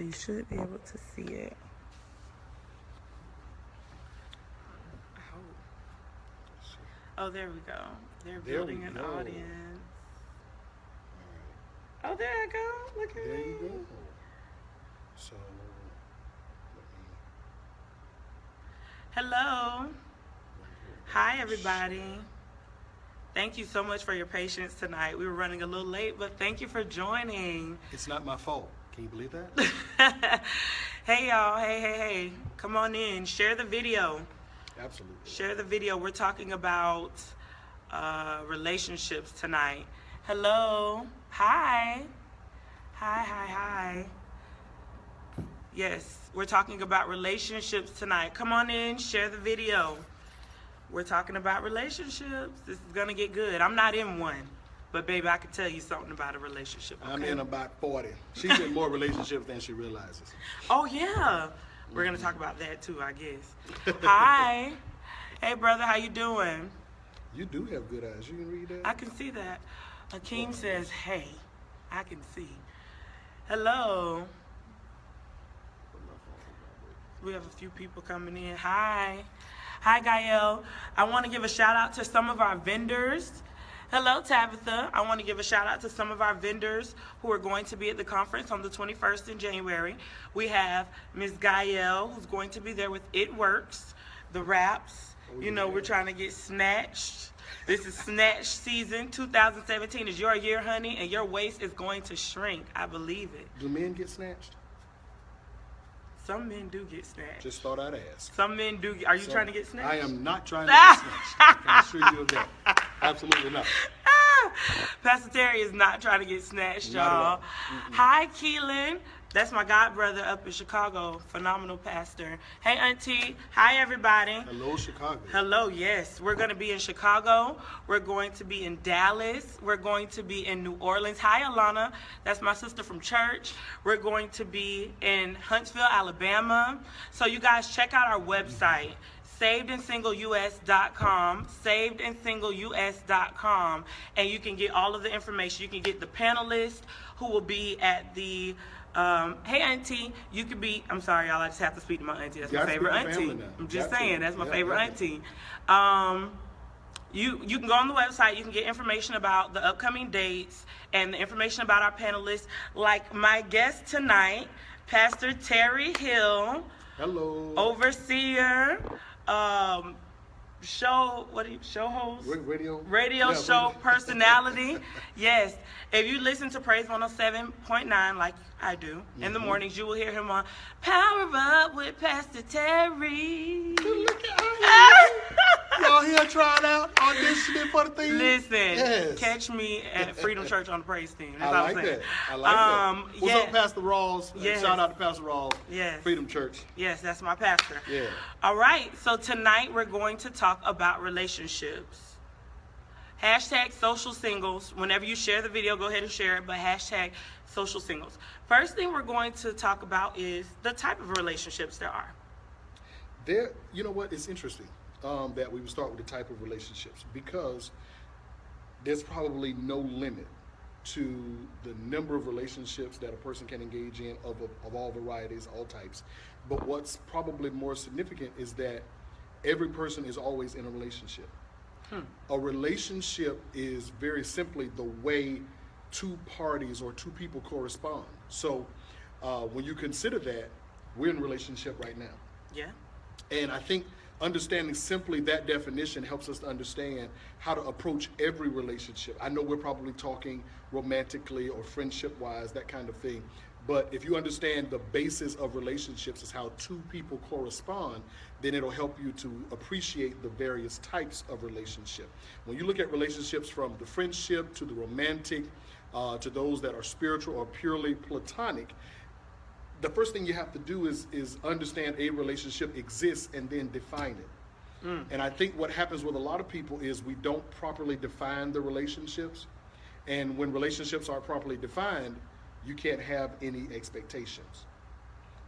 So you should be able to see it. I hope. Oh, there we go. They're building an audience. Oh, there I go. Look at There me. you go. So, Hello. Hi, everybody. Thank you so much for your patience tonight. We were running a little late, but thank you for joining. it's not my fault. Can you believe that? Hey, y'all. Hey. Come on in. Share the video. Absolutely. Share the video. We're talking about relationships tonight. Hello. Hi. Hi. Yes, we're talking about relationships tonight. Come on in, share the video. We're talking about relationships. This is gonna get good. I'm not in one, but baby, I can tell you something about a relationship. Okay? I'm in about 40. She's in more relationships than she realizes. Oh yeah, we're gonna talk about that too, I guess. Hi, hey brother, how you doing? You do have good eyes. You can read that? I can see that. Akeem says, hey, I can see. Hello. We have a few people coming in. Hi, Gael. I want to give a shout out to some of our vendors. Hello, Tabitha. I want to give a shout out to some of our vendors who are going to be at the conference on the 21st in January. We have Ms. Gael, who's going to be there with It Works, the wraps. You know, we're trying to get snatched. This is snatch season. 2017 is your year, honey, and your waist is going to shrink. I believe it. Do men get snatched? Some men do get snatched. Just thought I'd ask. Some men do. Are you trying to get snatched? I am not trying to get snatched. I can assure you of that. Absolutely not. Pastor Terry is not trying to get snatched, Not at y'all. all. Hi, Keelan. That's my god brother up in Chicago. Phenomenal pastor. Hey, Auntie. Hi, everybody. Hello, Chicago. Hello, yes. We're going to be in Chicago. We're going to be in Dallas. We're going to be in New Orleans. Hi, Alana. That's my sister from church. We're going to be in Huntsville, Alabama. So you guys check out our website, savedandsingleus.com, savedandsingleus.com, and you can get all of the information. You can get the panelists who will be at the hey auntie, you could be, I'm sorry y'all, I just have to speak to my auntie. That's my favorite auntie. I'm just saying, that's my favorite auntie. You can go on the website, you can get information about the upcoming dates and the information about our panelists, like my guest tonight, Pastor Terry Hill. Hello. Overseer, show host? Radio show personality. Yes. If you listen to Praise 107.9 like I do in the mornings, you will hear him on Power Up with Pastor Terry. Look at y'all here trying out, auditioning for the thing. Listen, catch me at Freedom Church on the praise team. That's I like that. I like that. What's up, Pastor Rawls? Yes. Shout out to Pastor Rawls. Yes. Freedom Church. Yes, that's my pastor. Yeah. All right, so tonight we're going to talk about relationships. Hashtag social singles. Whenever you share the video, go ahead and share it, but hashtag social singles. First thing we're going to talk about is the type of relationships there are. You know what? It's interesting that we would start with the type of relationships, because there's probably no limit to the number of relationships that a person can engage in of all varieties, all types. But what's probably more significant is that every person is always in a relationship. A relationship is very simply the way two parties or two people correspond. So when you consider that, we're in a relationship right now. Yeah. And I think understanding simply that definition helps us to understand how to approach every relationship. I know we're probably talking romantically or friendship-wise, that kind of thing. But if you understand the basis of relationships is how two people correspond, then it'll help you to appreciate the various types of relationship. When you look at relationships from the friendship to the romantic, to those that are spiritual or purely platonic, the first thing you have to do is understand a relationship exists and then define it. And I think what happens with a lot of people is we don't properly define the relationships. And when relationships aren't properly defined, you can't have any expectations.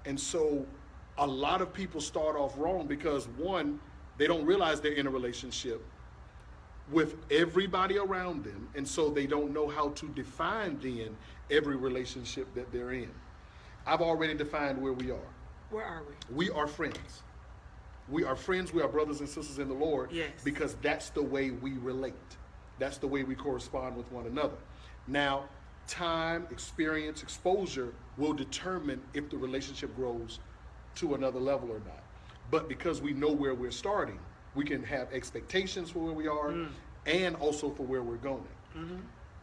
And so a lot of people start off wrong because, one, they don't realize they're in a relationship with everybody around them, and so they don't know how to define then every relationship that they're in. I've already defined where we are. Where are we? We are friends. We are friends. We are brothers and sisters in the Lord. Yes. Because that's the way we relate. That's the way we correspond with one another. Now, time, experience, exposure will determine if the relationship grows to another level or not. But because we know where we're starting, we can have expectations for where we are and also for where we're going.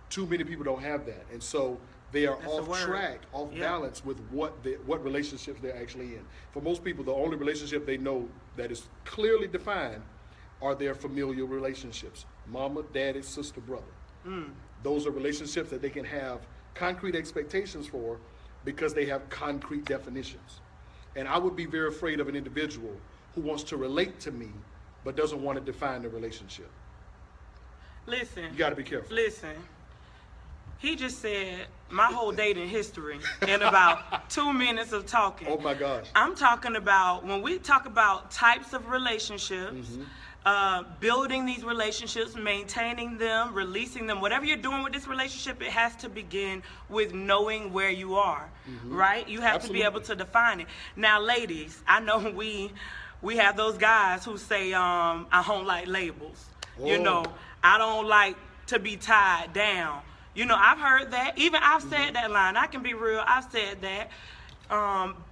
Too many people don't have that. And so they are That's off track, off balance with what relationships they're actually in. For most people, the only relationship they know that is clearly defined are their familial relationships. Mama, daddy, sister, brother. Those are relationships that they can have concrete expectations for because they have concrete definitions. And I would be very afraid of an individual who wants to relate to me but doesn't want to define the relationship. Listen. You got to be careful. Listen. He just said my whole dating history in about 2 minutes of talking. Oh my gosh. I'm talking about, when we talk about types of relationships, building these relationships, maintaining them, releasing them, whatever you're doing with this relationship, it has to begin with knowing where you are, right? You have to be able to define it. Now, ladies, I know we have those guys who say, I don't like labels. You know, I don't like to be tied down. You know, I've heard that. Even I've said that line. I can be real. I've said that.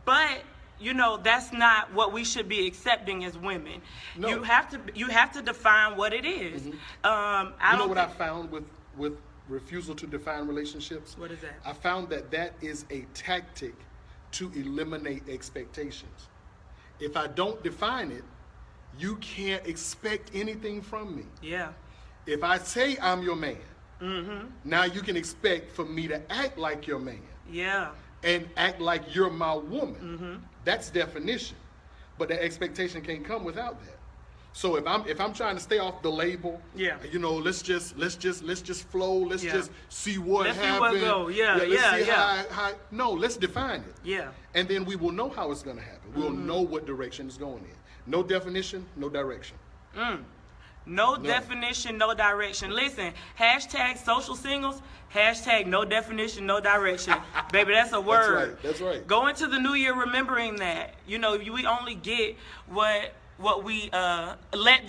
But you know, that's not what we should be accepting as women. No. You have to define what it is. You know what I found with refusal to define relationships? What is that? I found that is a tactic to eliminate expectations. If I don't define it, you can't expect anything from me. Yeah. If I say I'm your man, now you can expect for me to act like your man. Yeah. And act like you're my woman. That's definition. But the expectation can't come without that. So if I'm trying to stay off the label, you know, let's just flow, let's just see what happens. See what go. Let's see how no, let's define it. Yeah. And then we will know how it's gonna happen. We'll know what direction it's going in. No definition, no direction. No definition, no direction. Listen, hashtag social singles, hashtag no definition, no direction. Baby, that's a word. That's right. Go into the new year remembering that. You know, we only get what we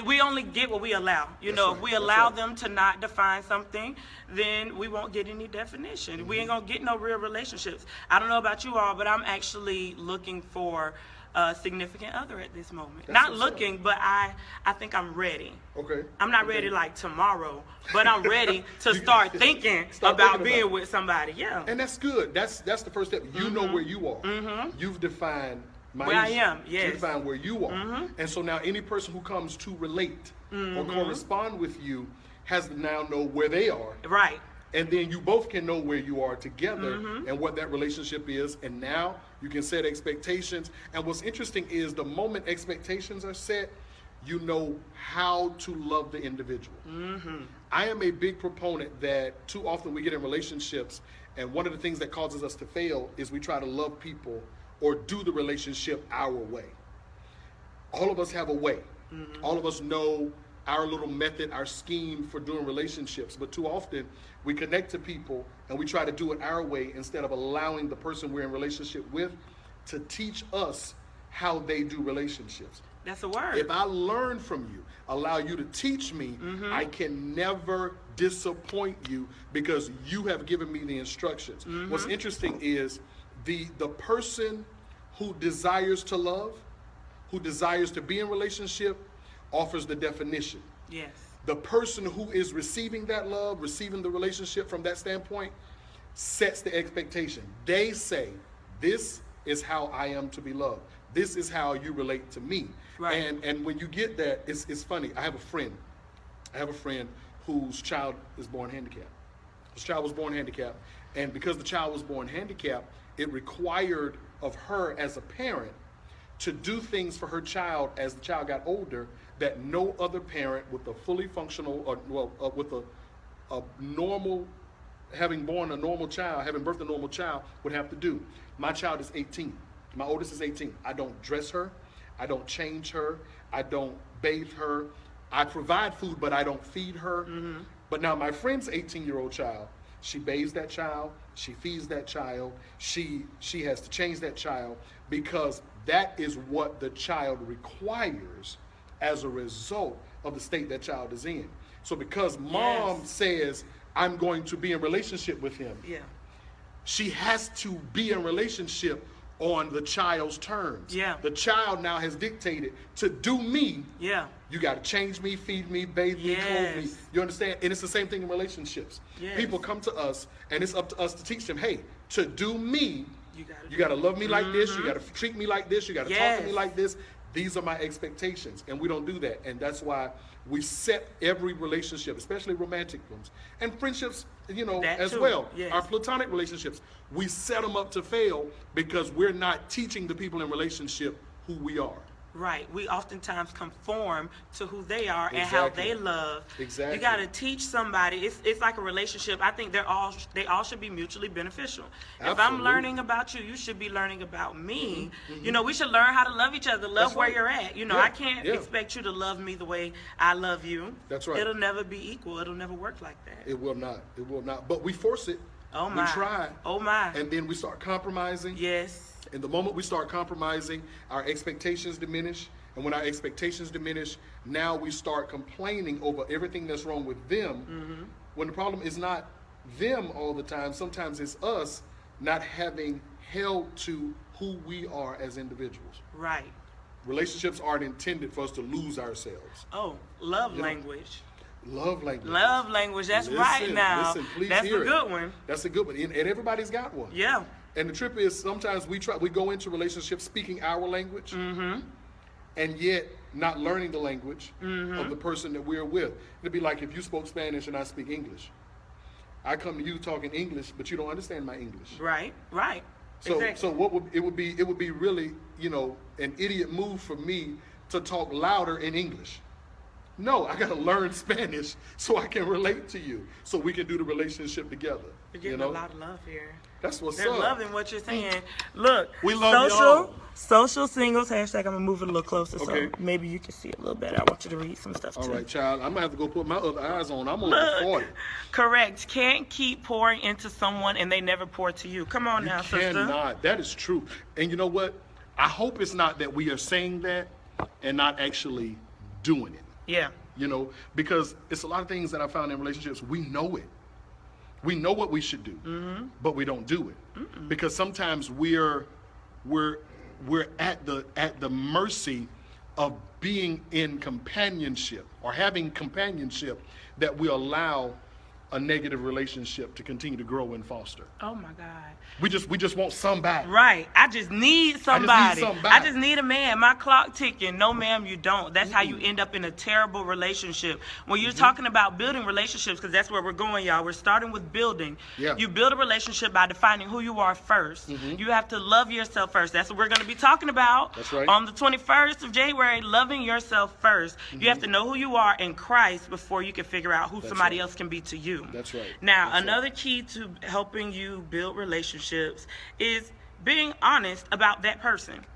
we only get what we allow. You know, if we allow them to not define something, then we won't get any definition. We ain't gonna get no real relationships. I don't know about you all, but I'm actually looking for a significant other at this moment. Not looking, but I think I'm ready. Okay. I'm not ready like tomorrow, but I'm ready to start thinking about being with somebody. Yeah. And that's good. That's the first step. You know where you are. You've defined where I am. Yes. You define where you are. And so now any person who comes to relate or correspond with you has to now know where they are. Right. And then you both can know where you are together and what that relationship is. And now you can set expectations. And what's interesting is the moment expectations are set, you know how to love the individual. I am a big proponent that too often we get in relationships, and one of the things that causes us to fail is we try to love people or do the relationship our way. All of us have a way. All of us know our little method, our scheme for doing relationships, but too often we connect to people and we try to do it our way instead of allowing the person we're in relationship with to teach us how they do relationships. That's a word. If I learn from you, allow you to teach me, I can never disappoint you because you have given me the instructions. What's interesting is the person who desires to love, who desires to be in relationship, offers the definition. Yes. The person who is receiving that love, receiving the relationship from that standpoint, sets the expectation. They say, this is how I am to be loved. This is how you relate to me. Right. And when you get that, it's funny. I have a friend whose child is born handicapped. His child was born handicapped. And because the child was born handicapped, it required of her as a parent to do things for her child as the child got older that no other parent with a fully functional, with a normal, having born a normal child, having birthed a normal child would have to do. My child is 18. My oldest is 18. I don't dress her. I don't change her. I don't bathe her. I provide food, but I don't feed her. But now my friend's 18-year-old child, she bathes that child. she feeds that child, she has to change that child because that is what the child requires as a result of the state that child is in. So because mom says, I'm going to be in relationship with him, she has to be in relationship on the child's terms. The child now has dictated to do me. You got to change me, feed me, bathe me, clothe me. You understand? And it's the same thing in relationships. People come to us, and it's up to us to teach them, hey, to do me, you got to love me like this. You got to treat me like this. You got to talk to me like this. These are my expectations, and we don't do that. And that's why we set every relationship, especially romantic ones, and friendships, you know, that as too. Well. Our platonic relationships, we set them up to fail because we're not teaching the people in relationship who we are. Right. We oftentimes conform to who they are and how they love. You got to teach somebody. It's like a relationship. I think they all should be mutually beneficial. If I'm learning about you, you should be learning about me. You know, we should learn how to love each other, love where you're at. You know, I can't expect you to love me the way I love you. That's right. It'll never be equal. It'll never work like that. It will not. It will not. But we force it. Oh my. We try. Oh my. And then we start compromising. And the moment we start compromising, our expectations diminish. And when our expectations diminish, now we start complaining over everything that's wrong with them. When the problem is not them all the time. Sometimes it's us not having held to who we are as individuals. Right. Relationships aren't intended for us to lose ourselves. Oh, love language. Love language. Love language. That's right now. Listen, please That's hear a good one. That's a good one. And everybody's got one. And the trip is sometimes we go into relationships speaking our language, and yet not learning the language of the person that we're with. It'd be like if you spoke Spanish and I speak English. I come to you talking English, but you don't understand my English. Right. So what would it would be really, you know, an idiot move for me to talk louder in English. No, I got to learn Spanish so I can relate to you, so we can do the relationship together. You're getting a lot of love here. That's what's They're up. loving what you're saying. Look, we love y'all. Social singles, hashtag, I'm going to move it a little closer so maybe you can see it a little better. I want you to read some stuff too. All right, child. I'm going to have to go put my other eyes on. I'm on 40. Correct. Can't keep pouring into someone and they never pour to you. Come on now, sister. You cannot. That is true. And you know what? I hope it's not that we are saying that and not actually doing it. You know, because it's a lot of things that I found in relationships, we know it. We know what we should do, but we don't do it. Because sometimes we're at the mercy of being in companionship or having companionship that we allow a negative relationship to continue to grow and foster. Oh my God. We just want somebody. Right. I just need somebody. I just need a man. My clock ticking. No, ma'am, you don't. That's how you end up in a terrible relationship. When you're talking about building relationships, because that's where we're going, y'all. We're starting with building. You build a relationship by defining who you are first. You have to love yourself first. That's what we're going to be talking about on the 21st of January, loving yourself first. You have to know who you are in Christ before you can figure out who somebody else can be to you. That's right. Now, another key to helping you build relationships is being honest about that person.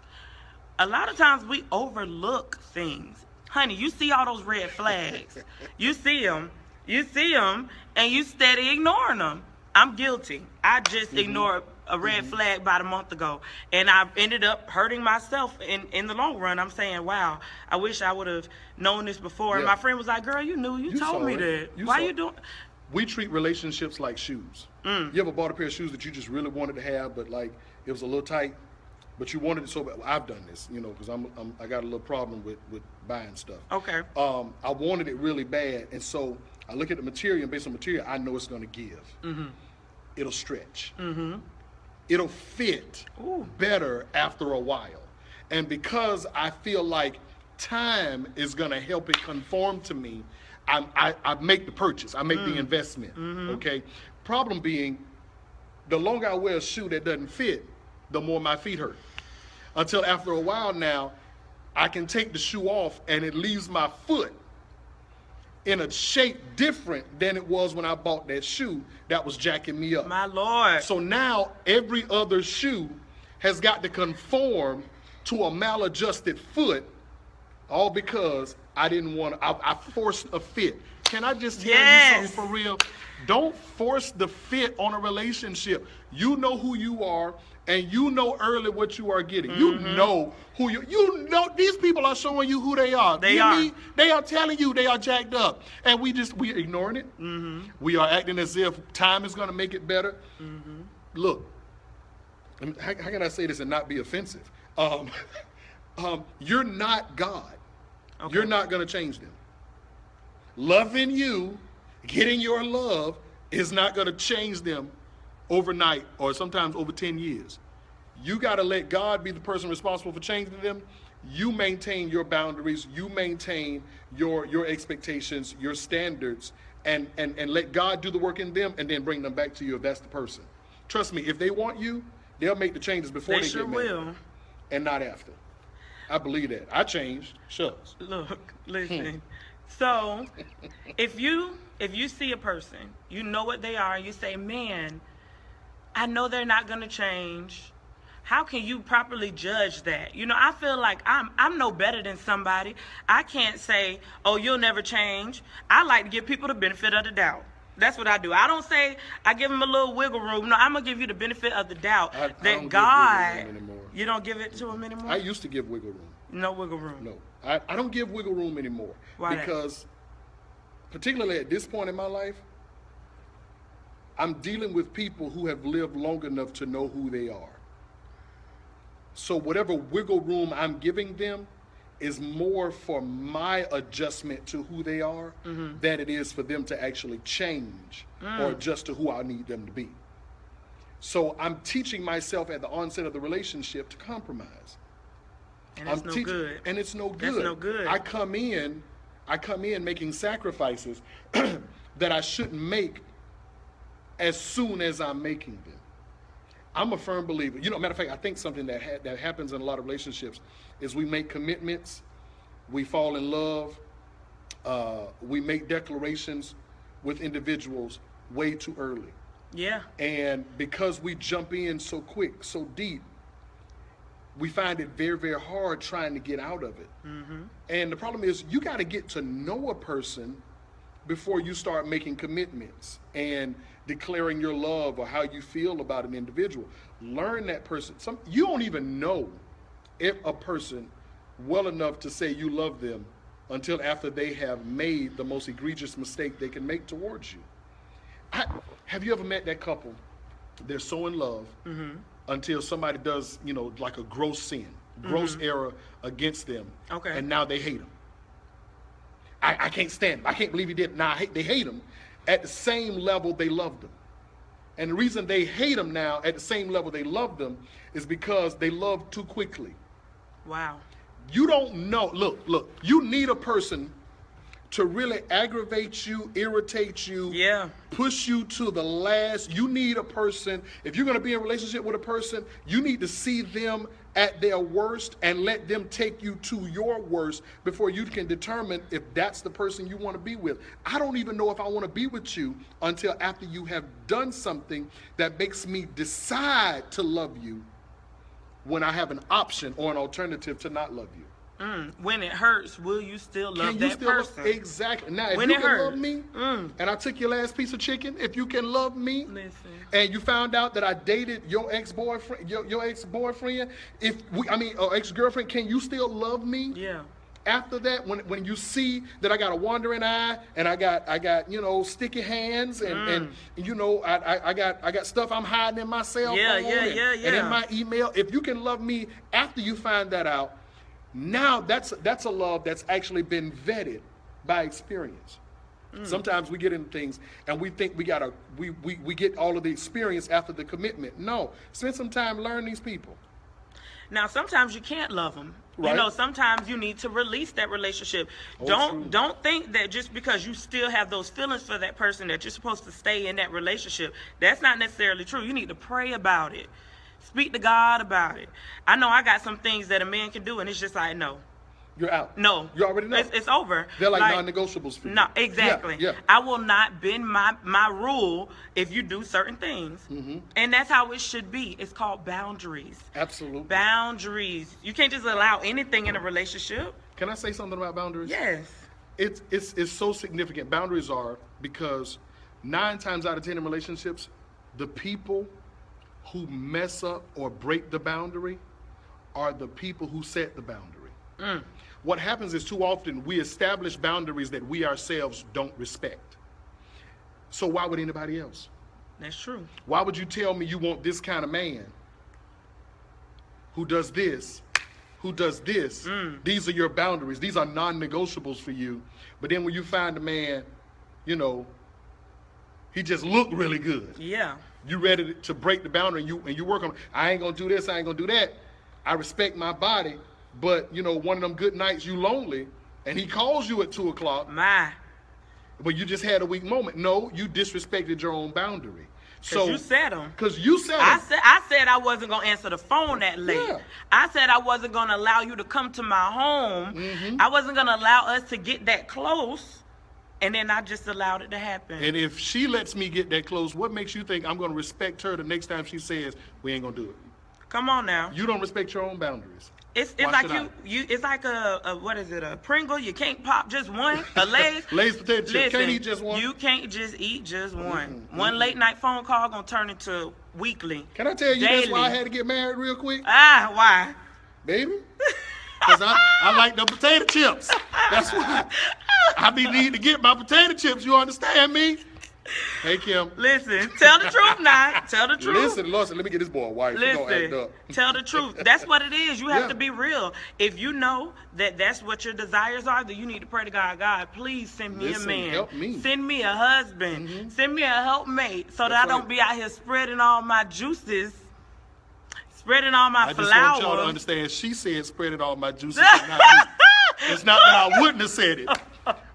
A lot of times we overlook things. Honey, you see all those red flags. You see them, and you steady ignoring them. I'm guilty. I just ignored a red flag about a month ago, and I ended up hurting myself in the long run. I'm saying, wow, I wish I would have known this before. And my friend was like, girl, you knew. You told me that. Why you doing? We treat relationships like shoes. You ever bought a pair of shoes that you just really wanted to have, but like it was a little tight, but you wanted it so bad? I've done this, you know, because I got a little problem with buying stuff. Okay. I wanted it really bad, and so I look at the material, and based on material, I know it's going to give. It'll stretch. It'll fit better after a while, and because I feel like time is going to help it conform to me, I make the purchase. I make the investment. Okay. Problem being, the longer I wear a shoe that doesn't fit, the more my feet hurt. Until after a while now, I can take the shoe off and it leaves my foot in a shape different than it was when I bought that shoe that was jacking me up. My Lord. So now every other shoe has got to conform to a maladjusted foot, all because I didn't want to, I forced a fit. Can I just tell you Yes. something for real? Don't force the fit on a relationship. You know who you are, and you know early what you are getting. You know who you know. These people are showing you who they are. They You are. mean? They are telling you they are jacked up, and we ignoring it. We are acting as if time is going to make it better. Look, how can I say this and not be offensive? You're not God. Okay. You're not going to change them. Loving you, getting your love, is not going to change them overnight or sometimes over 10 years. You got to let God be the person responsible for changing them. You maintain your boundaries. You maintain your expectations, your standards, and let God do the work in them and then bring them back to you if that's the person. Trust me, if they want you, they'll make the changes before they sure get married. will. And not after. I believe that. I changed. Shucks. Look, listen. So, if you see a person, you know what they are, you say, man, I know they're not going to change. How can you properly judge that? You know, I feel like I'm no better than somebody. I can't say, oh, you'll never change. I like to give people the benefit of the doubt. That's what I do. I don't say I give them a little wiggle room. No, I'm going to give you the benefit of the doubt I that don't give God, wiggle room anymore. You don't give it to him anymore? I used to give wiggle room. No wiggle room. No, I don't give wiggle room anymore. Why that? Because, particularly at this point in my life, I'm dealing with people who have lived long enough to know who they are. So whatever wiggle room I'm giving them is more for my adjustment to who they are than it is for them to actually change or adjust to who I need them to be. So I'm teaching myself at the onset of the relationship to compromise. And it's no good. And it's no good. That's no good. I come in making sacrifices that I shouldn't make as soon as I'm making them. I'm a firm believer. You know, matter of fact, I think something that happens in a lot of relationships is we make commitments, we fall in love, we make declarations with individuals way too early. Yeah. And because we jump in so quick, so deep, we find it very, very hard trying to get out of it. And the problem is you got to get to know a person before you start making commitments and declaring your love or how you feel about an individual. Learn that person. You don't even know if a person well enough to say you love them until after they have made the most egregious mistake they can make towards you. Have you ever met that couple? They're so in love until somebody does, you know, like a gross sin, gross error against them. Okay. And now they hate them. I can't stand him. I can't believe he did. Now they hate him at the same level they loved him. And the reason they hate him now at the same level they loved him is because they loved too quickly. Wow. You don't know. Look, you need a person to really aggravate you, irritate you, push you to the last. You need a person, if you're going to be in a relationship with a person, you need to see them at their worst and let them take you to your worst before you can determine if that's the person you want to be with. I don't even know if I want to be with you until after you have done something that makes me decide to love you when I have an option or an alternative to not love you. When it hurts, will you still love that person? Exactly. Now, if when you it can hurts. love me, and I took your last piece of chicken, if you can love me, Listen. and you found out that I dated your ex-boyfriend, your ex-boyfriend, or ex-girlfriend, can you still love me? Yeah. After that, when you see that I got a wandering eye and I got sticky hands and I got stuff I'm hiding in my cell phone and in my email, if you can love me after you find that out, now that's a love that's actually been vetted by experience. Sometimes we get into things and we think we get all of the experience after the commitment. No, spend some time, learn these people. Now, sometimes you can't love them. Right. You know, sometimes you need to release that relationship. True. Don't think that just because you still have those feelings for that person that you're supposed to stay in that relationship. That's not necessarily true. You need to pray about it. Speak to God about it. I know I got some things that a man can do, and it's just like, no. You're out. No. You already know. It's over. They're like non-negotiables for you. No, exactly. Yeah. I will not bend my rule if you do certain things. And that's how it should be. It's called boundaries. Absolutely. Boundaries. You can't just allow anything in a relationship. Can I say something about boundaries? Yes. it's so significant. Boundaries are, because 9 times out of 10 in relationships, the people who mess up or break the boundary are the people who set the boundary. What happens is, too often we establish boundaries that we ourselves don't respect. So why would anybody else? That's true. Why would you tell me you want this kind of man who does this, who does this? These are your boundaries. These are non-negotiables for you. But then when you find a man, you know, he just looked really good. Yeah. You ready to break the boundary, and you work on, I ain't gonna do this, I ain't gonna do that. I respect my body, but you know, one of them good nights you lonely, and he calls you at 2 o'clock. But you just had a weak moment. No, you disrespected your own boundary. So you said them. Because you said them. I said I wasn't gonna answer the phone that late. Yeah. I said I wasn't gonna allow you to come to my home. I wasn't gonna allow us to get that close. And then I just allowed it to happen. And if she lets me get that close, what makes you think I'm going to respect her the next time she says we ain't going to do it? Come on now. You don't respect your own boundaries. It's like you it's like a what is it, a Pringle? You can't pop just one. A Lay's. Lay's potato chip. Listen, can't eat just one. You can't just eat just one. One late night phone call gonna turn into weekly. Can I tell you daily. that's why I had to get married real quick? Why? Baby? Because I like the potato chips. That's why. I be needing to get my potato chips. You understand me? Hey, Kim. Listen, tell the truth now. Tell the truth. Listen, let me get this boy a wife. He gonna act up. Tell the truth. That's what it is. You have to be real. If you know that that's what your desires are, then you need to pray to God. God, please send me a man. Help me. Send me a husband. Send me a helpmate so that I don't be out here spreading all my juices. Spreading all my flowers. I just want y'all to understand, she said spreading all my juices, not me. It's not that I wouldn't have said it,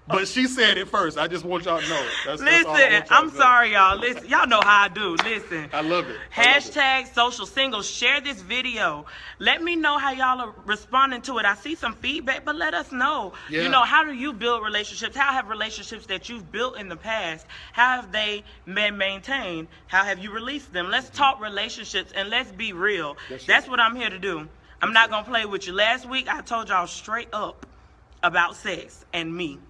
but she said it first. I just want y'all to know. That's all I want y'all I'm to know. sorry, y'all. Listen, y'all know how I do. Listen. I love it. Hashtag social singles. Share this video. Let me know how y'all are responding to it. I see some feedback, but let us know. Yeah. You know, how do you build relationships? How have relationships that you've built in the past, how have they been maintained? How have you released them? Let's talk relationships and let's be real. That's what I'm here to do. I'm not going to play with you. Last week, I told y'all straight up about sex and me.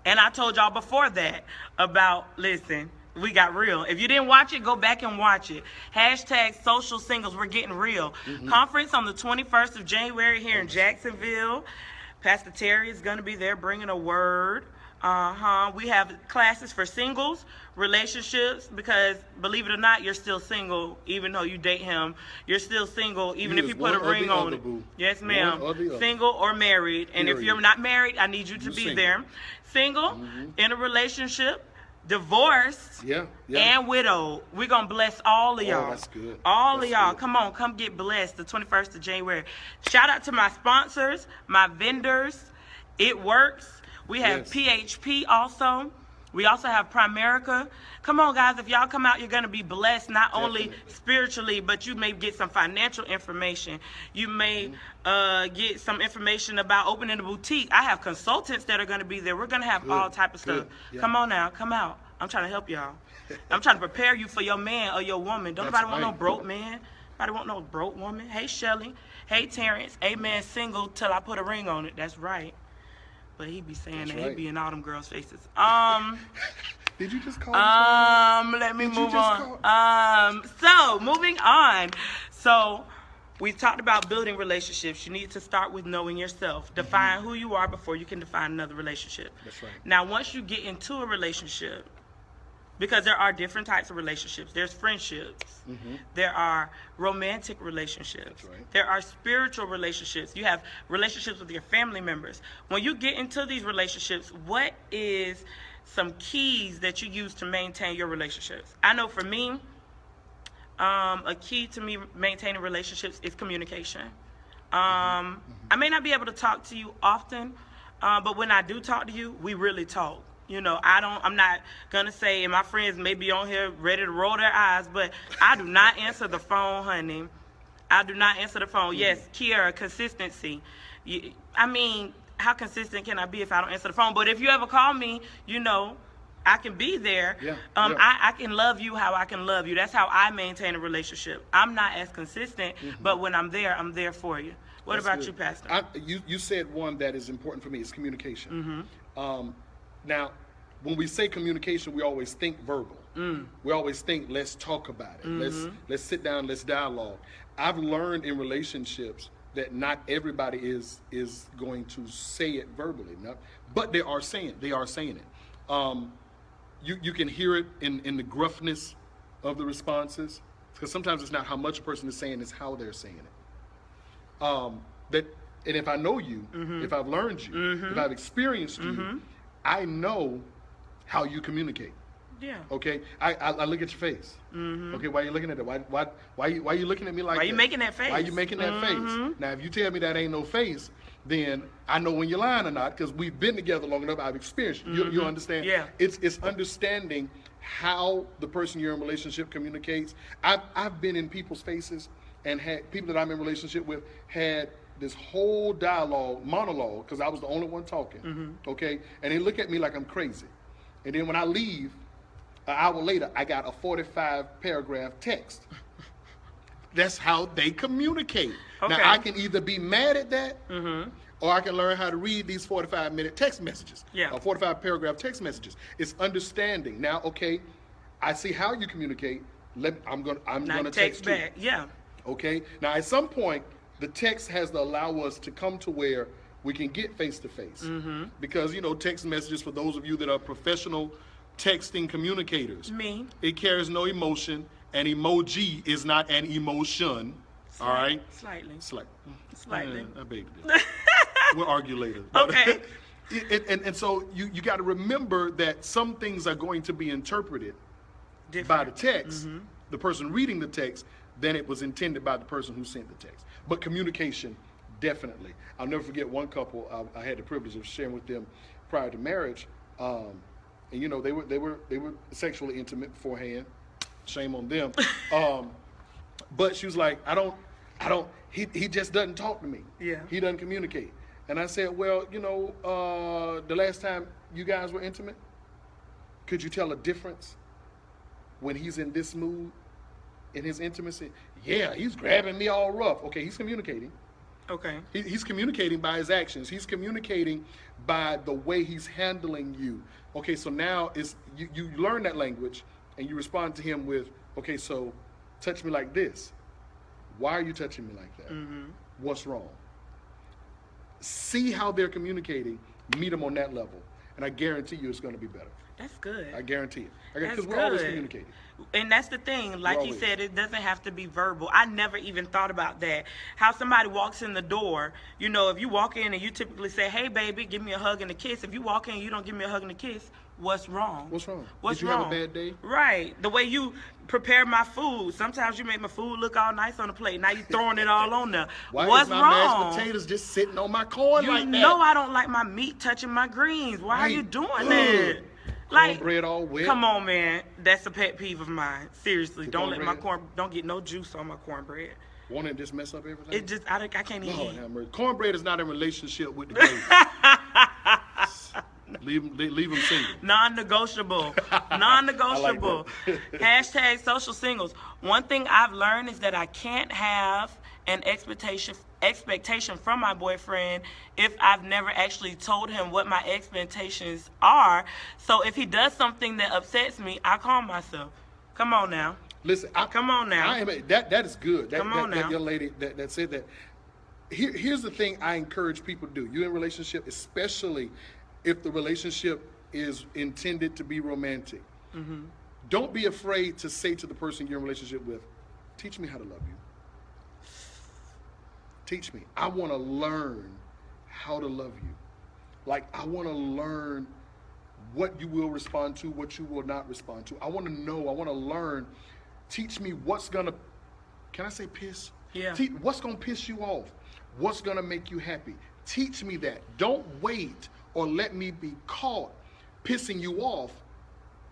And I told y'all before that about, listen, we got real. If you didn't watch it, go back and watch it. Hashtag social singles, we're getting real. Conference on the 21st of January here in Jacksonville. Pastor Terry is going to be there bringing a word. We have classes for singles, relationships, because believe it or not, you're still single, even though you date him. You're still single, even if you put a ring on it. Yes, ma'am. Single or married. And if you're not married, I need you to be there. Single, in a relationship, divorced, and widowed. We're going to bless all of y'all. That's good. All of y'all. Come on, come get blessed the 21st of January. Shout out to my sponsors, my vendors. It works. We have PHP also. We also have Primerica. Come on, guys. If y'all come out, you're going to be blessed, not only spiritually, but you may get some financial information. You may get some information about opening a boutique. I have consultants that are going to be there. We're going to have all type of stuff. Come on now. Come out. I'm trying to help y'all. I'm trying to prepare you for your man or your woman. Don't nobody want no broke man. Nobody want no broke woman. Hey, Shelly. Hey, Terrence. Amen. Single till I put a ring on it. That's right. But he be saying that. He be in all them girls' faces. Did you just call let me move on. So moving on. So we talked about building relationships. You need to start with knowing yourself. Define who you are before you can define another relationship. That's right. Now, once you get into a relationship, because there are different types of relationships. There's friendships. There are romantic relationships. There are spiritual relationships. You have relationships with your family members. When you get into these relationships, what is some keys that you use to maintain your relationships? I know for me, a key to me maintaining relationships is communication. I may not be able to talk to you often, but when I do talk to you, we really talk. You know, I'm not going to say, and my friends may be on here ready to roll their eyes, but I do not answer the phone, honey. I do not answer the phone. Yes, Kiara, consistency. I mean, how consistent can I be if I don't answer the phone? But if you ever call me, you know, I can be there. I can love you how I can love you. That's how I maintain a relationship. I'm not as consistent, but when I'm there for you. What about you, Pastor? You said one that is important for me is communication. Now, when we say communication, we always think verbal. We always think, let's talk about it. Let's sit down, let's dialogue. I've learned in relationships that not everybody is going to say it verbally, but they are saying it. You can hear it in the gruffness of the responses, because sometimes it's not how much a person is saying, it's how they're saying it. And if I know you, if I've learned you, if I've experienced you, I know how you communicate. Yeah. Okay. I look at your face. Okay. Why are you looking at that? Why you looking at me like that? Why you making that face? Why you making that face? Now, if you tell me that ain't no face, then I know when you're lying or not, because we've been together long enough. I've experienced it. You understand? Yeah. It's understanding how the person you're in a relationship communicates. I've been in people's faces and had people that I'm in a relationship with had this whole monologue, because I was the only one talking. Okay. And they look at me like I'm crazy. And then when I leave, an hour later, I got a 45-paragraph text. That's how they communicate. Okay. Now, I can either be mad at that, or I can learn how to read these 45-minute text messages, or 45-paragraph text messages. It's understanding. Now, okay, I see how you communicate. I'm gonna text back. You. Yeah. Okay. Now, at some point, the text has to allow us to come to where we can get face to face, because text messages, for those of you that are professional texting communicators, it carries no emotion. An emoji is not an emotion. All right. Slightly. I beg to differ. We'll argue later. Okay. And so you got to remember that some things are going to be interpreted by the text, the person reading the text, than it was intended by the person who sent the text. But communication, definitely. I'll never forget one couple I had the privilege of sharing with them prior to marriage, and they were sexually intimate beforehand. Shame on them. But she was like, he just doesn't talk to me. Yeah. He doesn't communicate. And I said, well, the last time you guys were intimate, could you tell a difference when he's in this mood, in his intimacy? Yeah, he's grabbing me all rough. Okay, he's communicating. Okay. He's communicating by his actions. He's communicating by the way he's handling you. Okay, so now you learn that language and you respond to him with, okay, so touch me like this. Why are you touching me like that? What's wrong? See how they're communicating, meet them on that level, and I guarantee you it's going to be better. That's good. I guarantee it. Because we're good. always communicating. And that's the thing. Like he said, it doesn't have to be verbal. I never even thought about that. How somebody walks in the door, if you walk in and you typically say, hey, baby, give me a hug and a kiss. If you walk in and you don't give me a hug and a kiss, what's wrong? What's wrong? What's wrong? Did you wrong? have a bad day? Right. The way you prepare my food. Sometimes you make my food look all nice on the plate. Now you throwing it all on there. What's wrong? Mashed potatoes just sitting on my corn like that? You know I don't like my meat touching my greens. Why are you doing that? Cornbread all wet. Come on, man. That's a pet peeve of mine. Seriously, don't let my don't get no juice on my cornbread. Won't it just mess up everything? It just, I can't eat. Cornbread is not in relationship with the baby. leave them single. Non-negotiable. Non-negotiable. Hashtag social singles. One thing I've learned is that I can't have an expectation from my boyfriend if I've never actually told him what my expectations are. So if he does something that upsets me, I calm myself. Come on now. Listen, come on now. That is good. Come on now. That young lady that said that. Here's the thing I encourage people to do. You're in a relationship, especially if the relationship is intended to be romantic. Don't be afraid to say to the person you're in a relationship with, teach me how to love you. Teach me. I want to learn how to love you. Like, I want to learn what you will respond to, what you will not respond to. I want to know. I want to learn. Teach me what's going to, can I say piss? Yeah. What's going to piss you off? What's going to make you happy? Teach me that. Don't wait or let me be caught pissing you off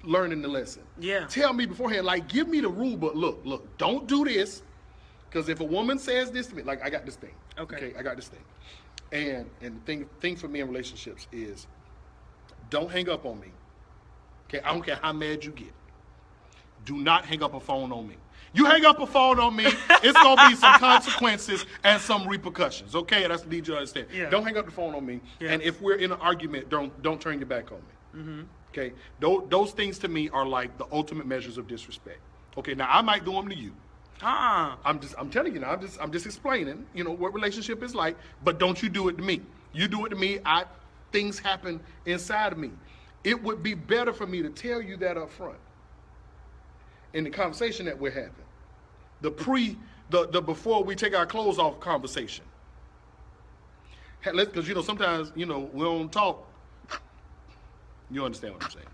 learning the lesson. Yeah. Tell me beforehand, like, give me the rule, but look, don't do this. Because if a woman says this to me, like, I got this thing. Okay, I got this thing. And the thing for me in relationships is, don't hang up on me. Okay, I don't care how mad you get. Do not hang up a phone on me. You hang up a phone on me, it's gonna be some consequences and some repercussions. Okay, that's what I need you to understand. Yeah. Don't hang up the phone on me. Yeah. And if we're in an argument, don't turn your back on me. Okay, those things to me are like the ultimate measures of disrespect. Okay, now I might do them to you. I'm telling you now. I'm just explaining, what relationship is like. But don't you do it to me. You do it to me. Things happen inside of me. It would be better for me to tell you that up front in the conversation that we're having. The before we take our clothes off conversation. Because sometimes we don't talk. You understand what I'm saying?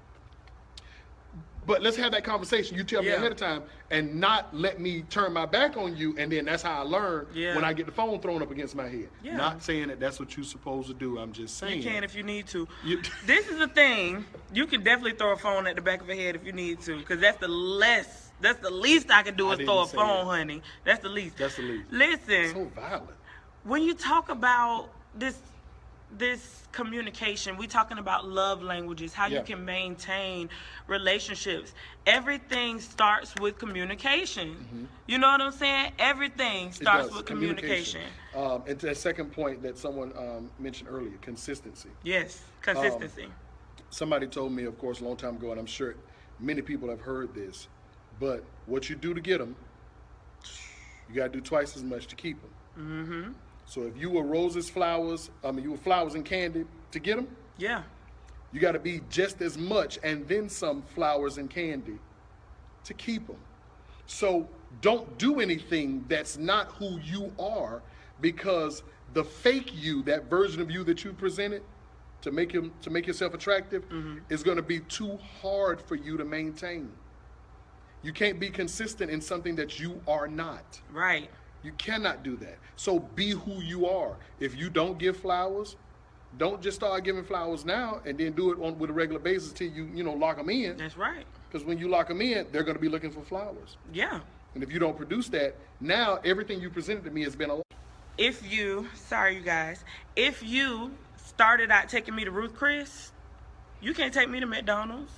But let's have that conversation. You tell me ahead of time, and not let me turn my back on you, and then that's how I learn when I get the phone thrown up against my head. Yeah. Not saying that that's what you're supposed to do. I'm just saying. You can if you need to. This is the thing. You can definitely throw a phone at the back of your head if you need to, because that's the least I can do is throw a phone, honey. That's the least. That's the least. Listen. So violent. When you talk about this communication, we talking about love languages, how you can maintain relationships. Everything starts with communication. You know what I'm saying? Everything starts with communication. And to that second point that someone mentioned earlier, consistency. Yes, consistency. Somebody told me, of course, a long time ago, and I'm sure many people have heard this, but what you do to get them, you got to do twice as much to keep them. So if you were roses, flowers, you were flowers and candy to get them, you got to be just as much and then some flowers and candy to keep them. So don't do anything that's not who you are, because the fake you, that version of you that you presented to make yourself attractive, is going to be too hard for you to maintain. You can't be consistent in something that you are not. Right. You cannot do that. So be who you are. If you don't give flowers, don't just start giving flowers now and then do it with a regular basis till you lock them in. That's right. Because when you lock them in, they're going to be looking for flowers. Yeah. And if you don't produce that, now everything you presented to me has been a lie. If you started out taking me to Ruth Chris, you can't take me to McDonald's.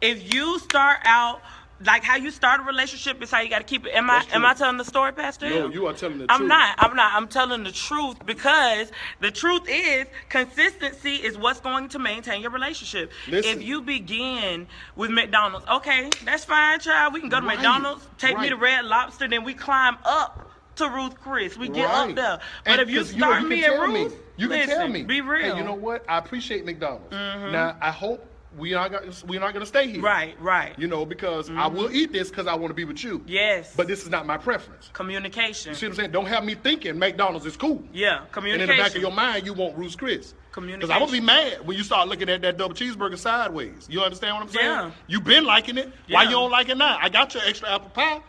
If you start out like how you start a relationship is how you got to keep it. Am I telling the story, Pastor? No, you are telling the truth. I'm not. I'm telling the truth, because the truth is consistency is what's going to maintain your relationship. Listen. If you begin with McDonald's, okay, that's fine, child. We can go to McDonald's, take me to Red Lobster, then we climb up to Ruth Chris. We get up there. But if you start me at Ruth, you can tell me. Be real. Hey, you know what? I appreciate McDonald's. Now, I hope we're not going to stay here. Right. Because I will eat this because I want to be with you. Yes. But this is not my preference. Communication. You see what I'm saying? Don't have me thinking McDonald's is cool. Yeah, communication. And in the back of your mind, you want Ruth's Chris. Communication. Because I'm going to be mad when you start looking at that double cheeseburger sideways. You understand what I'm saying? Yeah. You've been liking it. Why you don't like it now? I got your extra apple pie.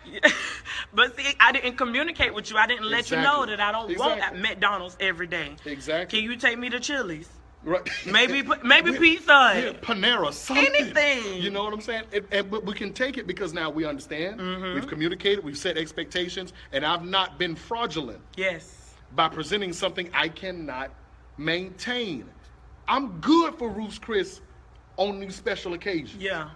But see, I didn't communicate with you. I didn't let you know that I don't want at McDonald's every day. Exactly. Can you take me to Chili's? Right. Maybe Pizza Hut. Yeah, Panera, something. Anything. You know what I'm saying? But we can take it because now we understand. We've communicated. We've set expectations. And I've not been fraudulent. Yes. By presenting something I cannot maintain. I'm good for Ruth's Chris on these special occasions. Yeah.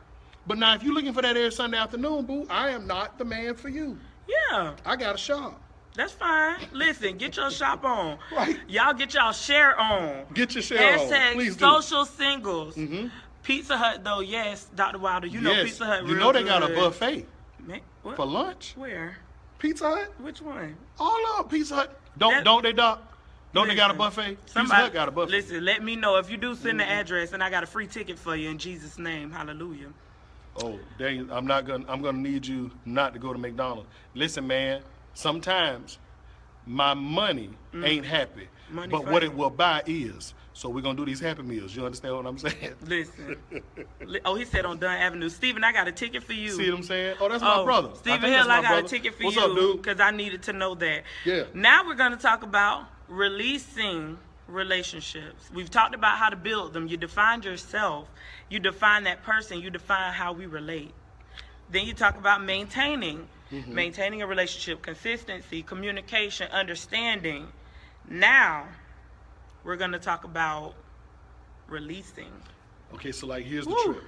But now if you're looking for that every Sunday afternoon, boo, I am not the man for you. Yeah. I got a shop. That's fine. Listen, get your shop on. Right. Y'all get y'all share on. Get your share on. Please social do. Singles. Pizza Hut, though, yes, Dr. Wilder. You know Pizza Hut real You know they good. got a buffet. What? For lunch. Where? Pizza Hut. Which one? All of Pizza Hut. Don't they, Doc? Don't they got a buffet? Pizza Hut got a buffet. Listen, let me know if you do send the address, and I got a free ticket for you in Jesus' name. Hallelujah. Oh, dang! I'm gonna need you not to go to McDonald's. Listen, man. Sometimes my money ain't happy, but what it will buy is. So we're gonna do these Happy Meals. You understand what I'm saying? Listen. Oh, he said on Dunn Avenue. Stephen, I got a ticket for you. See what I'm saying? Oh, that's my brother. Stephen Hill, I got a ticket for you. What's up, dude? Because I needed to know that. Yeah. Now we're gonna talk about releasing relationships. We've talked about how to build them. You defined yourself. You define that person. You define how we relate. Then you talk about maintaining a relationship, consistency, communication, understanding. Now we're going to talk about releasing. Okay, so like here's the trick.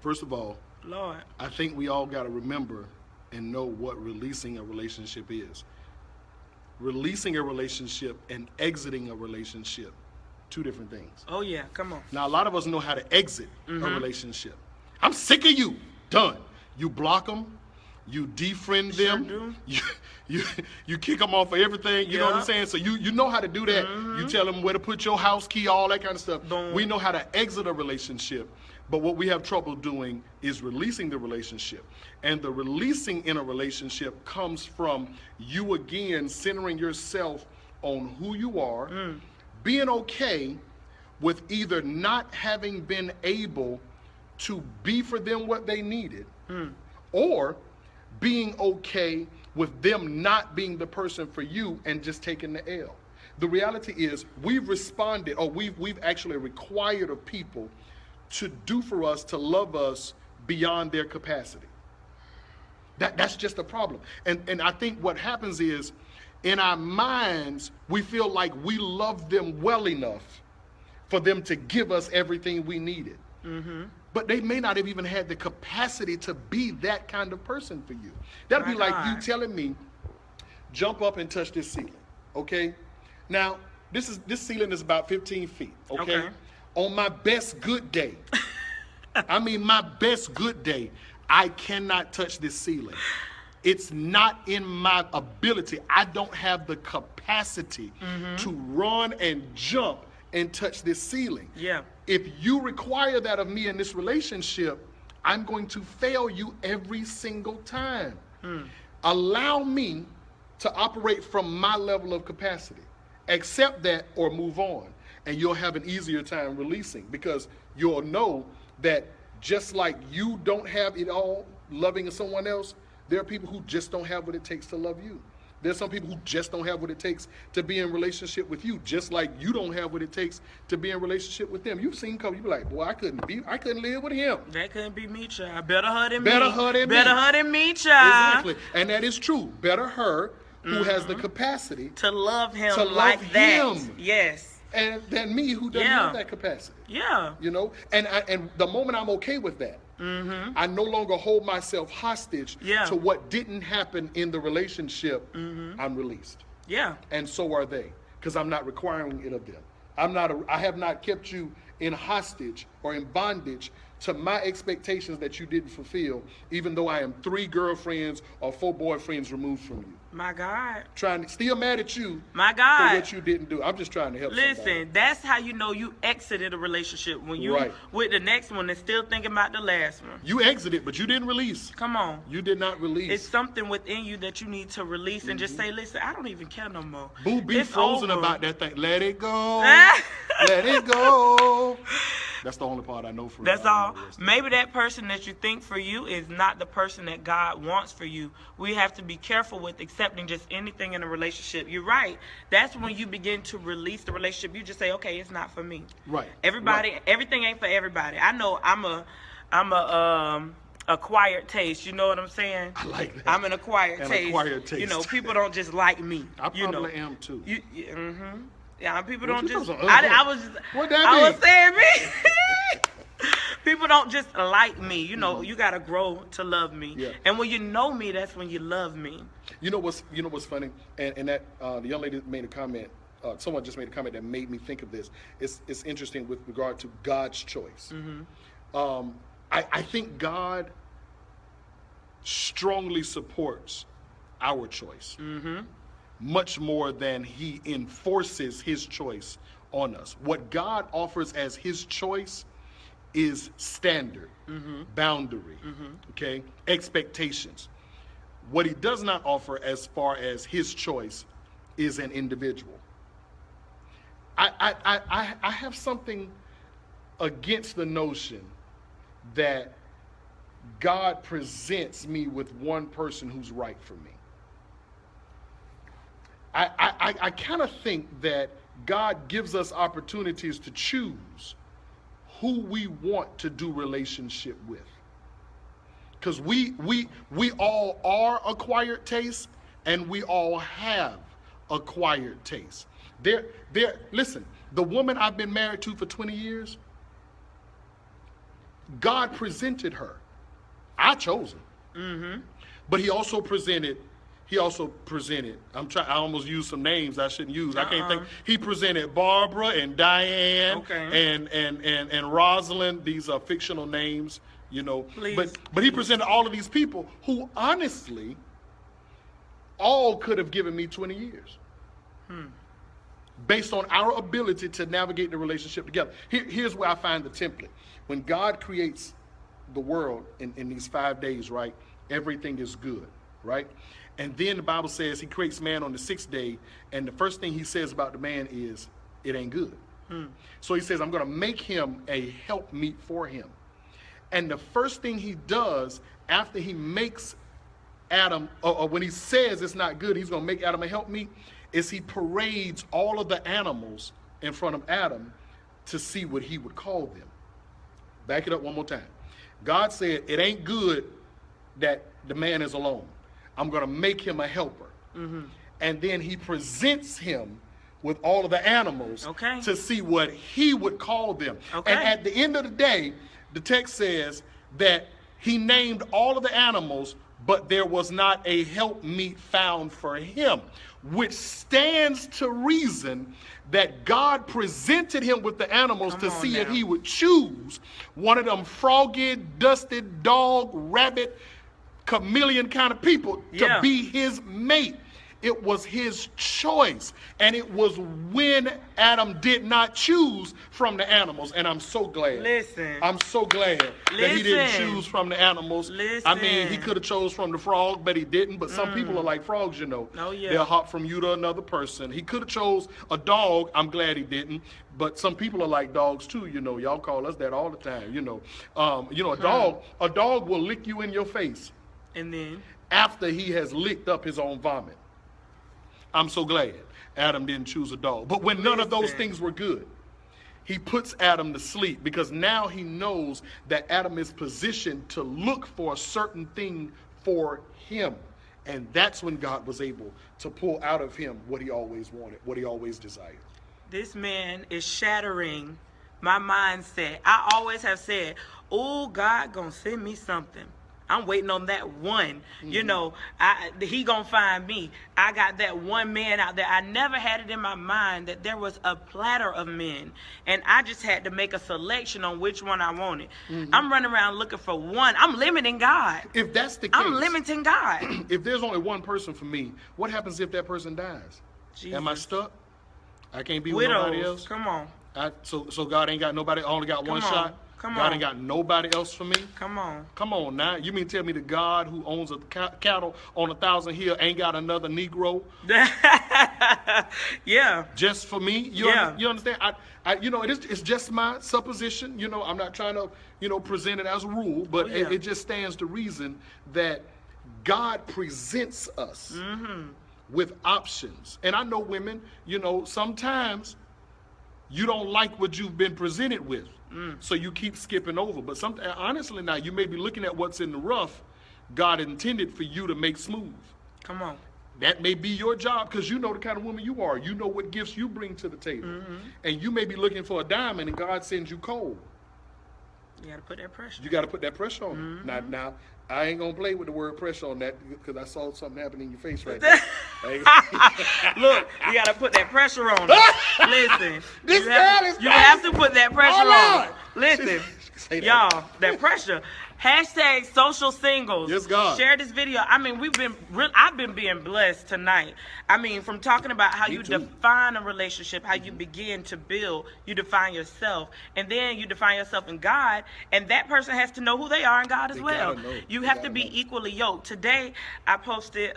First of all, Lord, I think we all got to remember and know what releasing a relationship is. Releasing a relationship and exiting a relationship two different things. Oh yeah, come on. Now, a lot of us know how to exit a relationship. I'm sick of you. Done. You block them. You defriend them. You kick them off of everything. You know what I'm saying? So you know how to do that. You tell them where to put your house key, all that kind of stuff. Boom. We know how to exit a relationship. But what we have trouble doing is releasing the relationship. And the releasing in a relationship comes from you again centering yourself on who you are, being okay with either not having been able to be for them what they needed, or being okay with them not being the person for you and just taking the L. The reality is we've responded, or we've actually required of people to do for us, to love us beyond their capacity. That's just a problem. And I think what happens is, in our minds, we feel like we love them well enough for them to give us everything we needed. But they may not have even had the capacity to be that kind of person for you. That'd be like you telling me, jump up and touch this ceiling, okay? Now, this ceiling is about 15 feet, okay? On my best good day, I mean my best good day, I cannot touch this ceiling. It's not in my ability. I don't have the capacity to run and jump and touch this ceiling. Yeah. If you require that of me in this relationship, I'm going to fail you every single time. Allow me to operate from my level of capacity. Accept that or move on. And you'll have an easier time releasing, because you'll know that just like you don't have it all loving someone else, there are people who just don't have what it takes to love you. There's some people who just don't have what it takes to be in relationship with you, just like you don't have what it takes to be in relationship with them. You've seen couples, you be like, boy, I couldn't live with him. That couldn't be me, child. Better her than me. Better her than me. Better her than me, child. Exactly. And that is true. Better her, who has the capacity to love him to like love that. him. Yes. And than me, who doesn't have that capacity. Yeah. You know, and the moment I'm okay with that, I no longer hold myself hostage to what didn't happen in the relationship. I'm released. Yeah. And so are they, because I'm not requiring it of them. I have not kept you in hostage or in bondage to my expectations that you didn't fulfill, even though I am 3 girlfriends or 4 boyfriends removed from you. My God. Still mad at you. My God. For what you didn't do. I'm just trying to help somebody. That's how you know you exited a relationship, when you with the next one and still thinking about the last one. You exited, but you didn't release. Come on. You did not release. It's something within you that you need to release and just say, listen, I don't even care no more. Boo, be It's frozen over. about that thing. Let it go. Let it go. That's the only part I know for That's all. Maybe that person that you think for you is not the person that God wants for you. We have to be careful with accepting just anything in a relationship. You're right. That's when you begin to release the relationship. You just say, okay, it's not for me. Right. Everything ain't for everybody. I know I'm a acquired taste. You know what I'm saying? I like that. I'm an acquired taste. Acquired taste. You know, people don't just like me. I probably am too. Yeah, people What don't you just. supposed to- I was. What that I mean? was saying me. People don't just like me. You know, you gotta grow to love me. Yeah. And when you know me, that's when you love me. You know what's funny? And that the young lady made a comment. Someone just made a comment that made me think of this. It's interesting with regard to God's choice. I think God strongly supports our choice. Much more than he enforces his choice on us. What God offers as his choice is standard, boundary, okay, expectations. What he does not offer as far as his choice is an individual. I have something against the notion that God presents me with one person who's right for me. I kind of think that God gives us opportunities to choose who we want to do relationship with. Because we all are acquired taste, and we all have acquired taste. Listen, the woman I've been married to for 20 years, God presented her. I chose her. But he also presented he also presented. I almost used some names I shouldn't use. I can't think. He presented Barbara and Diane and Rosalind. These are fictional names, you know. But he presented all of these people who honestly all could have given me 20 years. Based on our ability to navigate the relationship together. Here's where I find the template. When God creates the world in these 5 days, right, everything is good, right? And then the Bible says he creates man on the 6th day, and the first thing he says about the man is, it ain't good. So he says, I'm going to make him a helpmeet for him. And the first thing he does after he makes Adam, or when he says it's not good, he's going to make Adam a helpmeet, is he parades all of the animals in front of Adam to see what he would call them. Back it up one more time. God said, it ain't good that the man is alone. I'm going to make him a helper. And then he presents him with all of the animals to see what he would call them. And at the end of the day, the text says that he named all of the animals, but there was not a helpmeet found for him, which stands to reason that God presented him with the animals to see if he would choose one of them froggy, dusted dog, rabbit, chameleon kind of people to be his mate. It was his choice. And it was when Adam did not choose from the animals. And I'm so glad. I'm so glad that he didn't choose from the animals. I mean, he could have chose from the frog, but he didn't. But some people are like frogs, you know. They'll hop from you to another person. He could have chose a dog. I'm glad he didn't. But some people are like dogs too, you know. Y'all call us that all the time, you know. A dog will lick you in your face. And then? After he has licked up his own vomit. I'm so glad Adam didn't choose a dog. But when none of those things were good, he puts Adam to sleep because now he knows that Adam is positioned to look for a certain thing for him. And that's when God was able to pull out of him what he always wanted, what he always desired. This man is shattering my mindset. I always have said, oh, God gonna send me something. I'm waiting on that one. You know, he gonna find me. I got that one man out there. I never had it in my mind that there was a platter of men, and I just had to make a selection on which one I wanted. I'm running around looking for one. I'm limiting God. If that's the case, I'm limiting God. If there's only one person for me, what happens if that person dies? Jesus. Am I stuck? I can't be with nobody else? Come on. So God ain't got nobody, only got one shot? God ain't got nobody else for me? Come on. Come on now. You mean tell me the God who owns a cattle on 1,000 hill ain't got another Negro? Just for me? You understand? It's just my supposition. You know, I'm not trying to, present it as a rule, but it just stands to reason that God presents us with options. And I know women, sometimes you don't like what you've been presented with. So you keep skipping over. But honestly now, you may be looking at what's in the rough God intended for you to make smooth. Come on. That may be your job because you know the kind of woman you are. You know what gifts you bring to the table. And you may be looking for a diamond and God sends you coal. You got to put that pressure. You got to put that pressure on it. Now, I ain't going to play with the word pressure on that because I saw something happen in your face right there. Look, you got to put that pressure on it. Listen, you have to put that pressure on it. Listen, y'all, that pressure. Hashtag social singles. Yes, God. Share this video. I mean, I've been being blessed tonight. I mean, from talking about how you define a relationship, how you begin to build, you define yourself, and then you define yourself in God, and that person has to know who they are in God as well. You have to be equally yoked. Today, I posted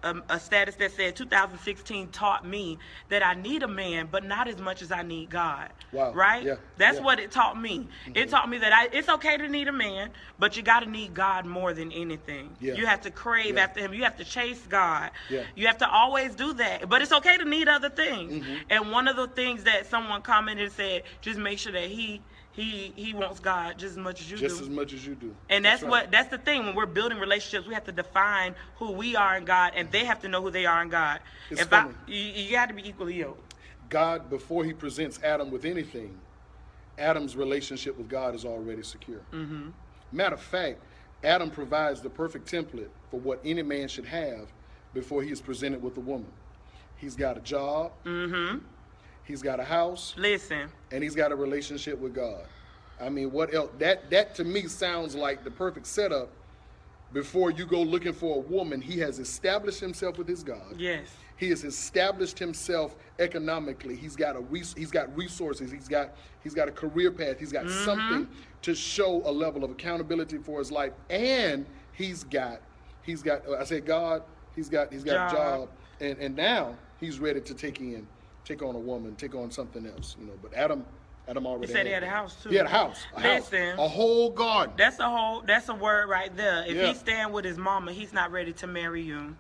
a status that said 2016 taught me that I need a man, but not as much as I need God. Wow. Right? That's what it taught me. It taught me that it's okay to need a man, but you got to need God more than anything. You have to crave after him. You have to chase God. You have to always do that. But it's okay to need other things. And one of the things that someone commented and said, just make sure that he wants God just as much as you do. Just as much as you do. And that's the thing. When we're building relationships, we have to define who we are in God, and they have to know who they are in God. You got to be equally yoked. God, before he presents Adam with anything, Adam's relationship with God is already secure. Matter of fact, Adam provides the perfect template for what any man should have before he is presented with a woman. He's got a job. Mm-hmm. He's got a house. Listen. And he's got a relationship with God. I mean, what else? That to me sounds like the perfect setup. Before you go looking for a woman, he has established himself with his God. Yes. He has established himself economically. He's got resources. He's got a career path. He's got something to show a level of accountability for his life. And he's got I said God, he's got a job. And now he's ready to take on a woman, take on something else, you know. But Adam already He said he had a house too. He had a house. Listen, a whole garden. That's a word right there. If he's staying with his mama, he's not ready to marry you.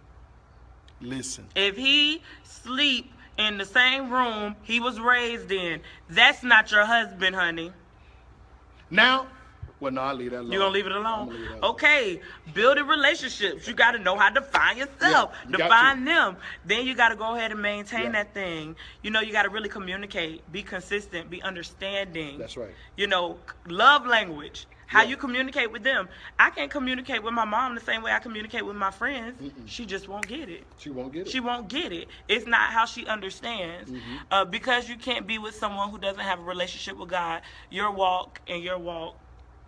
Listen. If he sleep in the same room he was raised in, that's not your husband, honey. Now, well, no, I'll leave that alone. You're going to leave it alone? I'm gonna leave that alone. Okay. Building relationships. You got to know how to define yourself. Yeah, define them. Then you got to go ahead and maintain that thing. You know, you got to really communicate. Be consistent. Be understanding. That's right. You know, love language. How you communicate with them. I can't communicate with my mom the same way I communicate with my friends. She just won't get it. She won't get it. She won't get it. It's not how she understands. Because you can't be with someone who doesn't have a relationship with God, your walk,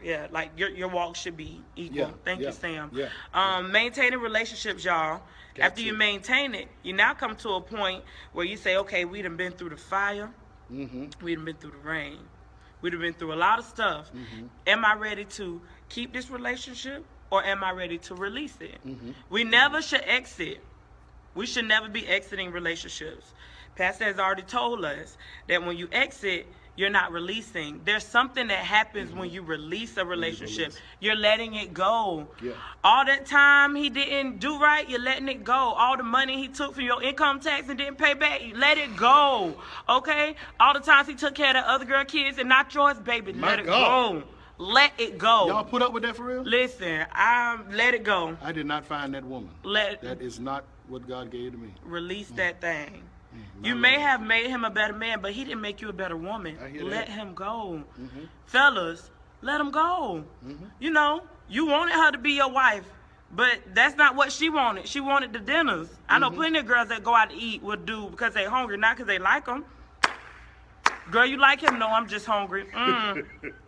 yeah, like your walk should be equal. Yeah, Thank you, Sam. Yeah, maintaining relationships, y'all. After you maintain it, you now come to a point where you say, okay, we done been through the fire. We done been through the rain. We done been through a lot of stuff. Am I ready to keep this relationship, or am I ready to release it? We never should exit. We should never be exiting relationships. Pastor has already told us that when you exit, you're not releasing. There's something that happens when you release a relationship. You're letting it go. All that time he didn't do right, you're letting it go. All the money he took from your income tax and didn't pay back, you let it go. Okay? All the times he took care of the other girl kids and not yours, baby, let it go. Let it go. Y'all put up with that for real? Listen, let it go. I did not find that woman. That is not what God gave to me. Release that thing. You may have made him a better man, but he didn't make you a better woman. Let him go. Fellas, let him go. You know, you wanted her to be your wife, but that's not what she wanted. She wanted the dinners. I know plenty of girls that go out to eat will do because they hungry, not because they like him. Girl, you like him? No, I'm just hungry.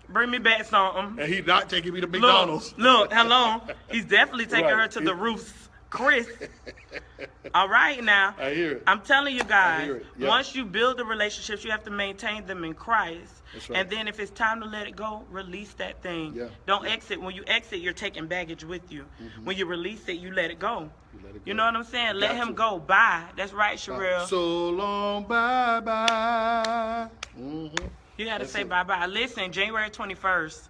Bring me back something. And he's not taking me to McDonald's. Look, hello. He's definitely taking her to the Ruth's Chris. All right, now. I hear it. I'm telling you guys, Yeah. once you build the relationships, you have to maintain them in Christ. That's right. And then if it's time to let it go, release that thing. Yeah. Don't exit. When you exit, you're taking baggage with you. When you release it, you let it go. You know what I'm saying? Let him go. Bye. That's right, Sherelle. So long, bye-bye. You got to say bye-bye. Listen, January 21st.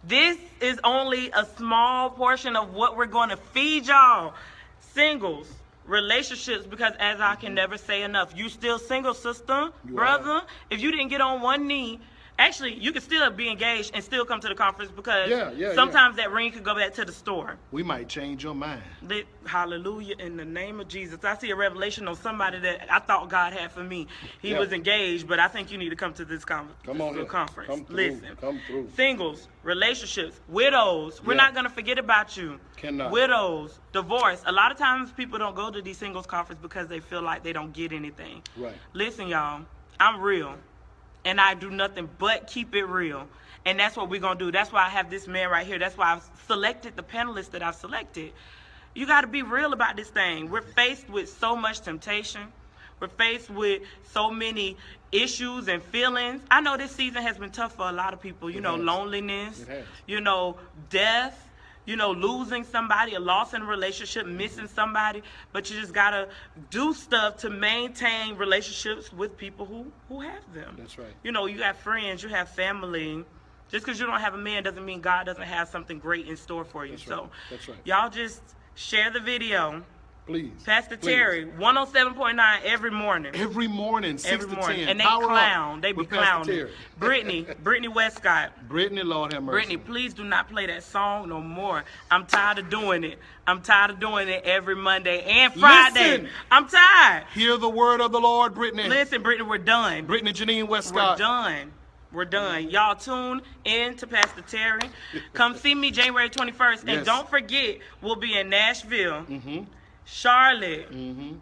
This is only a small portion of what we're going to feed y'all. Singles, relationships, because as I can never say enough, you still single, sister, brother. If you didn't get on one knee, actually, you can still be engaged and still come to the conference because sometimes that ring could go back to the store. We might change your mind. Hallelujah, in the name of Jesus. I see a revelation on somebody that I thought God had for me. He was engaged, but I think you need to come to this conference. Come through. Listen, come through. Singles, relationships, widows. We're not going to forget about you. Cannot. Widows, divorce. A lot of times people don't go to these singles conference because they feel like they don't get anything. Right. Listen, y'all, I'm real. And I do nothing but keep it real. And that's what we're going to do. That's why I have this man right here. That's why I've selected the panelists that I've selected. You got to be real about this thing. We're faced with so much temptation. We're faced with so many issues and feelings. I know this season has been tough for a lot of people. You know, loneliness, you know, death. You know, losing somebody, a loss in a relationship, missing somebody, but you just gotta do stuff to maintain relationships with people who have them. That's right. You know, you have friends, you have family. Just because you don't have a man doesn't mean God doesn't have something great in store for you. That's so, right. That's right. Y'all just share the video. Please. Pastor Terry, 107.9 every morning. Every morning, 6 to 10. And they Power clown. Up They be with Pastor clowning. Terry. Brittany Westcott. Brittany, Lord have mercy. Brittany, please do not play that song no more. I'm tired of doing it. I'm tired of doing it every Monday and Friday. Listen. I'm tired. Hear the word of the Lord, Brittany. Listen, Brittany, we're done. Brittany Janine Westcott. We're done. We're done. Y'all tune in to Pastor Terry. Come see me January 21st. And Yes. don't forget, we'll be in Nashville, Mm-hmm. Charlotte,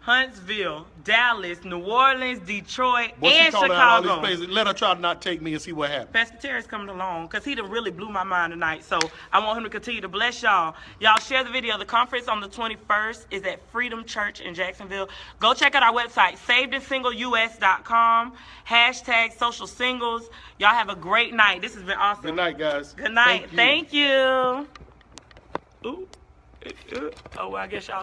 Huntsville, Dallas, New Orleans, Detroit, Boy, she and calling out all Chicago. these places. Let her try to not take me and see what happens. Pastor Terry's coming along because he done really blew my mind tonight. So I want him to continue to bless y'all. Y'all share the video. The conference on the 21st is at Freedom Church in Jacksonville. Go check out our website, savedandsinglus.com, #social singles. Y'all have a great night. This has been awesome. Good night, guys. Good night. Thank you. Ooh. Oh, well, I guess y'all.